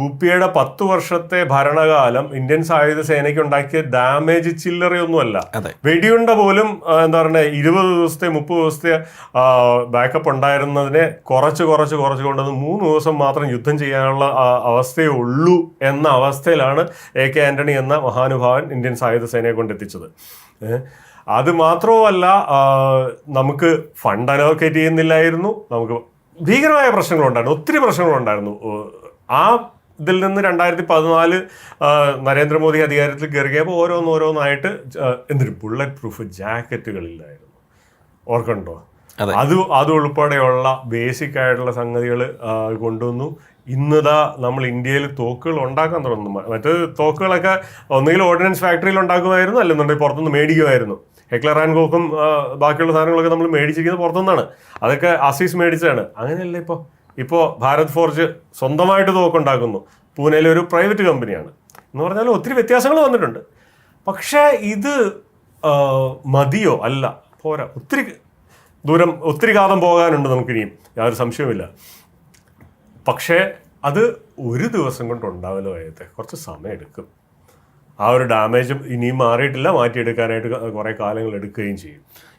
UPA-യുടെ 10 വർഷത്തെ ഭരണകാലം ഇന്ത്യൻ സായുധ സേനയ്ക്ക് ഉണ്ടാക്കിയ ഡാമേജ് ചില്ലറയൊന്നുമല്ല. വെടിയുണ്ട പോലും എന്താ പറയുക 20 ദിവസത്തെ 30 ദിവസത്തെ ബാക്കപ്പ് ഉണ്ടായിരുന്നതിനെ കുറച്ച് കൊണ്ടുവന്ന് 3 ദിവസം മാത്രം യുദ്ധം ചെയ്യാനുള്ള അവസ്ഥയേ ഉള്ളൂ എന്ന അവസ്ഥയിലാണ് AK ആന്റണി എന്ന മഹാനുഭാവൻ ഇന്ത്യൻ സായുധ സേനയെ കൊണ്ടെത്തിച്ചത്. അത് മാത്രവുമല്ല, നമുക്ക് ഫണ്ട് അലോക്കേറ്റ് ചെയ്യുന്നില്ലായിരുന്നു, നമുക്ക് ഭീകരമായ പ്രശ്നങ്ങളുണ്ടായിരുന്നു, ഒത്തിരി പ്രശ്നങ്ങളുണ്ടായിരുന്നു. ആ ഇതിൽ നിന്ന് 2014 നരേന്ദ്രമോദി അധികാരത്തിൽ കയറിയപ്പോൾ ഓരോന്നായിട്ട് എന്തൊരു ബുള്ളറ്റ് പ്രൂഫ് ജാക്കറ്റുകളില്ലായിരുന്നു, ഓർക്കണ്ടോ? അത് ഉൾപ്പെടെയുള്ള ബേസിക് ആയിട്ടുള്ള സംഗതികൾ കൊണ്ടുവന്നു. ഇന്നിതാ നമ്മൾ ഇന്ത്യയിൽ തോക്കുകൾ ഉണ്ടാക്കാൻ തുടങ്ങുന്നു. മറ്റ് തോക്കുകളൊക്കെ ഒന്നുകിൽ ഓർഡിനൻസ് ഫാക്ടറിയിൽ ഉണ്ടാക്കുമായിരുന്നു, അല്ലെന്നുണ്ടെങ്കിൽ പുറത്തുനിന്ന് മേടിക്കുമായിരുന്നു. ഹെക്ലർ ആൻഡ് കോക്കും ബാക്കിയുള്ള സാധനങ്ങളൊക്കെ നമ്മൾ മേടിച്ചിരിക്കുന്നത് പുറത്തുനിന്നാണ്. അതൊക്കെ ആസീസ് മേടിച്ചതാണ്. അങ്ങനെയല്ല ഇപ്പോൾ ഭാരത് ഫോർജ് സ്വന്തമായിട്ട് തോക്കുണ്ടാക്കുന്നു. പൂനെയിലെ ഒരു പ്രൈവറ്റ് കമ്പനിയാണ് എന്ന് പറഞ്ഞാൽ ഒത്തിരി വ്യത്യാസങ്ങൾ വന്നിട്ടുണ്ട്. പക്ഷേ ഇത് മതിയോ? അല്ല, പോരാ. ഒത്തിരി കാലം പോകാനുണ്ട് നമുക്കിനിയും, യാതൊരു സംശയവുമില്ല. പക്ഷേ അത് ഒരു ദിവസം കൊണ്ട് ഉണ്ടാവല്ലോ, കുറച്ച് സമയം എടുക്കും. ആ ഒരു ഡാമേജും ഇനിയും മാറിയിട്ടില്ല, മാറ്റിയെടുക്കാനായിട്ട് കുറേ കാലങ്ങൾ എടുക്കുകയും ചെയ്യും.